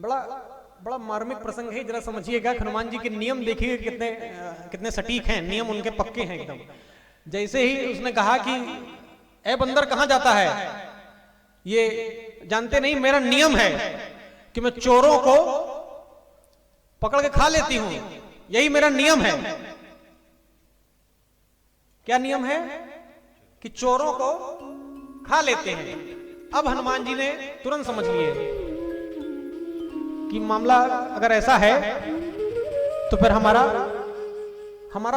बड़ा बड़ा मार्मिक प्रसंग है, जरा समझिएगा। हनुमान जी के नियम देखिए कितने कितने सटीक हैं, नियम उनके पक्के हैं एकदम। जैसे ही उसने कहा कि ए बंदर कहां जाता है, ये जानते नहीं मेरा नियम है कि मैं चोरों को पकड़ के खा लेती हूं, यही मेरा नियम है। क्या नियम है? कि चोरों को खा लेते हैं। अब हनुमान जी ने तुरंत समझ लिए कि मामला अगर ऐसा है तो फिर हमारा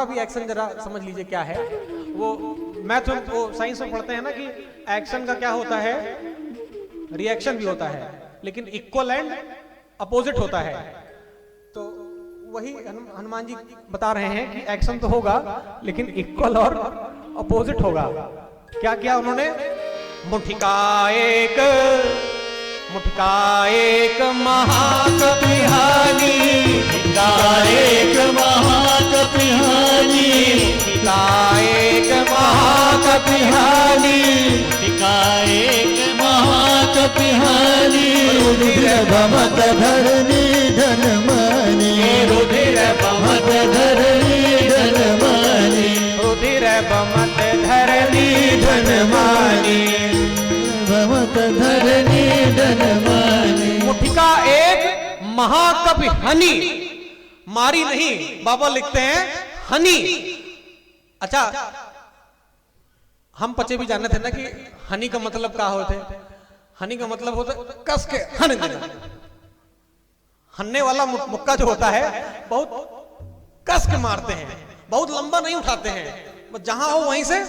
भी एक्शन जरा समझ लीजिए क्या है। वो मैथ में वो साइंस में पढ़ते हैं ना कि एक्शन का क्या होता है, रिएक्शन भी होता है, लेकिन इक्वल एंड अपोजिट होता है। तो वही हनुमान जी बता रहे हैं कि एक्शन तो होगा लेकिन इक्वल और अपोजिट होगा। क्या किया उन्होंने? मुठिका एक महाकपिहानी, मुठिका एक महाकपिहानी, मुठिका एक महाकपिहानी, मुठिका एक महाकपिहानी। रुधिर बमत धरनी धनमानी, रुधिर बमत धरनी धनमानी, रुधिर बमत धरनी धनमानी, बमत धरनी धनमानी। मुठिका एक महाकपि हनी, मारी नहीं, बाबा लिखते हैं हनी। अच्छा, हम बच्चे भी जानते थे ना कि हनी का मतलब क्या होता है। हनी का मतलब होता है कस के हन देना। हनने वाला मुक्का जो होता है बहुत कस के मारते हैं, बहुत लंबा नहीं उठाते हैं, बस जहां हो वहीं से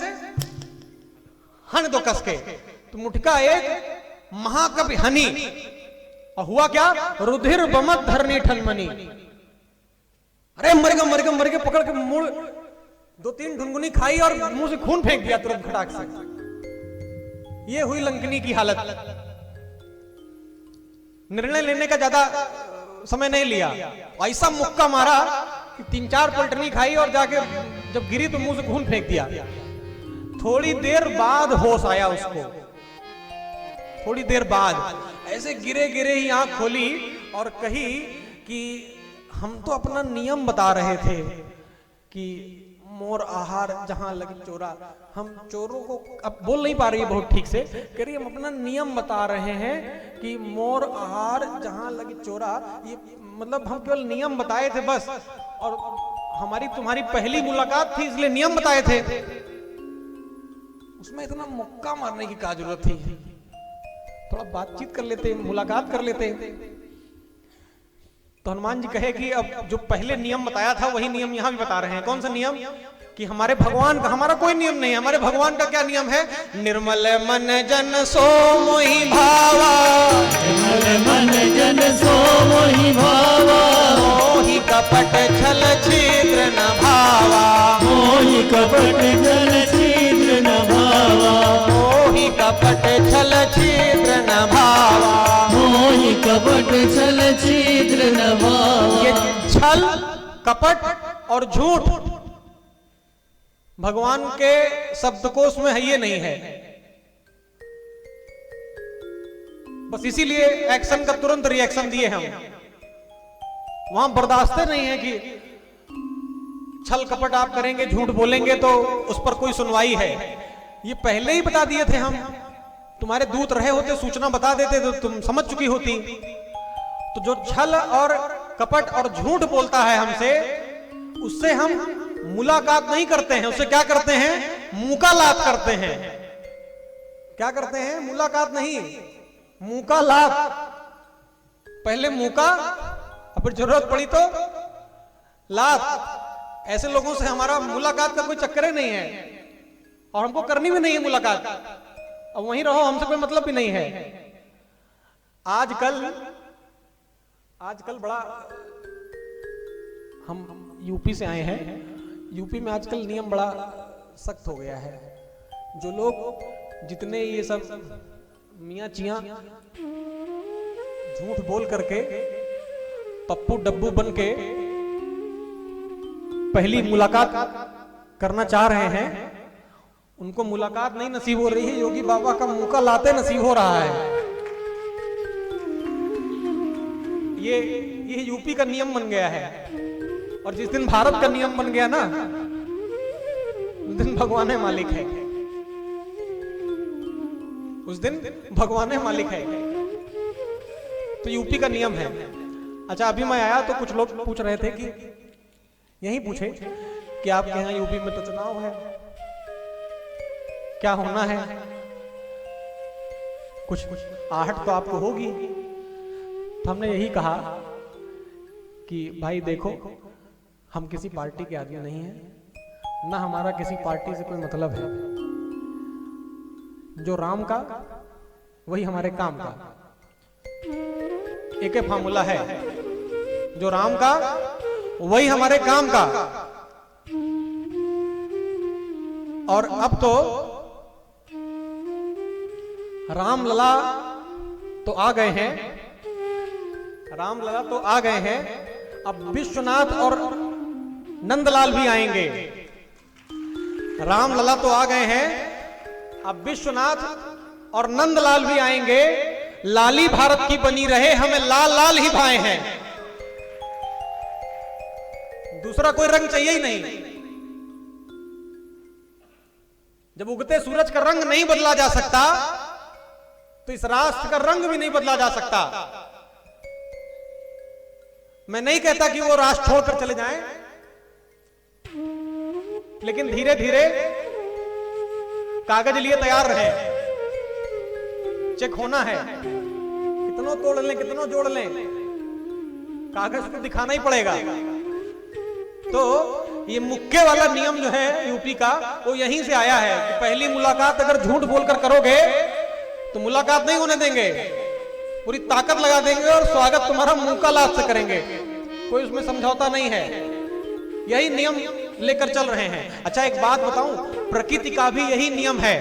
हन दो कस के। तो मुठिका एक महाकपि हनी, और हुआ क्या? रुधिर बमत धरनी ठनमनी। अरे मर गया पकड़ के मुड़ 2-3 ढुनगुनी खाई और मुंह से खून फेंक दिया तुरंत खटाक से। ये हुई लंकनी की हालत। निर्णय लेने का ज्यादा समय नहीं लिया, ऐसा मुक्का मारा कि 3-4 पलटनी खाई और जाके जब गिरी तो मुंह से खून फेंक दिया। थोड़ी देर बाद होश आया उसको, थोड़ी देर बाद ऐसे गिरे गिरे ही आंख खोली और कही कि हम तो अपना नियम बता रहे थे कि मोर आहार जहां लगे चोरा। हम चोरों को, अब बोल नहीं पा रही है बहुत ठीक से, कह रही हम अपना नियम बता रहे हैं कि मोर आहार जहां लगे चोरा। ये मतलब हम केवल नियम बताए थे बस, और हमारी तुम्हारी पहली मुलाकात थी इसलिए नियम बताए थे। उसमें इतना मुक्का मारने की क्या जरूरत थी? थोड़ा बातचीत कर लेते, मुलाकात कर लेते। तो हनुमान जी कहे कि अब जो पहले नियम बताया था वही नियम यहां भी बता रहे हैं। कौन सा नियम? कि हमारे भगवान का, हमारा कोई नियम नहीं है। हमारे भगवान का क्या नियम है? निर्मल मन जन सो मोहि भावा, निर्मल मन जन सो मोहि भावा, मोहि कपट छल छिद्र न भावा, मोहि कपट जल छिद्र न भावा, मोहि कपट छल छिद्र न भावा, मोहि कपट छल छिद्र न भावा। ये छल, कपट और झूठ भगवान के शब्दकोश में है, ये नहीं है। बस इसीलिए एक्शन का तुरंत रिएक्शन दिए हम। वहां बर्दाश्त नहीं है कि छल कपट आप करेंगे, झूठ बोलेंगे तो उस पर कोई सुनवाई है। ये पहले ही बता दिए थे हम। तुम्हारे दूत रहे होते, सूचना बता देते तो तुम समझ चुकी होती। तो जो छल और कपट और झूठ बोलता है हमसे, उससे हम मुलाकात नहीं करते हैं, उससे क्या करते हैं? मुकालात करते हैं। क्या करते हैं? मुलाकात नहीं, मुकालात। पहले मुका और फिर जरूरत पड़ी तो लात। ऐसे लोगों से हमारा मुलाकात का कोई चक्कर ही नहीं है, और हमको करनी भी नहीं है मुलाकात। अब वहीं रहो, हमसे कोई मतलब भी नहीं है। आजकल बड़ा, हम यूपी से आए हैं, यूपी में आजकल नियम बड़ा सख्त हो गया है। जो लोग जितने ये सब मियाँ चियाँ झूठ बोल करके पप्पू डब्बू बन के पहली मुलाकात करना चाह रहे हैं, उनको मुलाकात नहीं नसीब हो रही है, योगी बाबा का मुका लाते नसीब हो रहा है। ये यूपी का नियम बन गया है। और जिस दिन भारत का नियम बन गया ना, उस दिन भगवान है मालिक है, उस दिन भगवान है मालिक है। तो यूपी का नियम है। अच्छा, अभी मैं आया तो कुछ लोग पूछ रहे थे कि यही पूछे कि आपके यहाँ यूपी में तो चुनाव है, क्या होना है, कुछ आहट तो आपको होगी। तो हमने यही कहा कि भाई देखो, हम किसी पार्टी के आदमी नहीं हैं, ना हमारा किसी पार्टी से कोई मतलब है। जो राम का वही हमारे काम का, एक फार्मूला है, जो राम का वही हमारे काम का। और अब तो राम लला तो आ गए हैं, राम लला तो आ गए हैं, अब विश्वनाथ और नंदलाल भी आएंगे। राम लला तो आ गए हैं, अब विश्वनाथ और नंदलाल भी आएंगे। लाली भारत की बनी रहे, हमें लाल लाल ही भाए हैं, दूसरा कोई रंग चाहिए ही नहीं। जब उगते सूरज का रंग नहीं बदला जा सकता, तो इस राष्ट्र का रंग भी नहीं बदला जा सकता। मैं नहीं कहता कि वो राष्ट्र छोड़कर चले जाएं, लेकिन धीरे धीरे कागज लिए तैयार रहे। चेक होना है, कितनों तोड़ लें, कितनों जोड़ लें, कागज को दिखाना ही पड़ेगा। तो ये मुक्के वाला नियम जो है यूपी का, वो यहीं से आया है कि पहली मुलाकात अगर झूठ बोलकर करोगे तो मुलाकात नहीं होने देंगे, पूरी ताकत लगा देंगे और स्वागत तुम्हारा मुंह का लात से करेंगे। कोई उसमें समझौता नहीं है, यही नियम लेकर चल रहे हैं। अच्छा, एक बात बताऊं, प्रकृति का भी यही नियम है।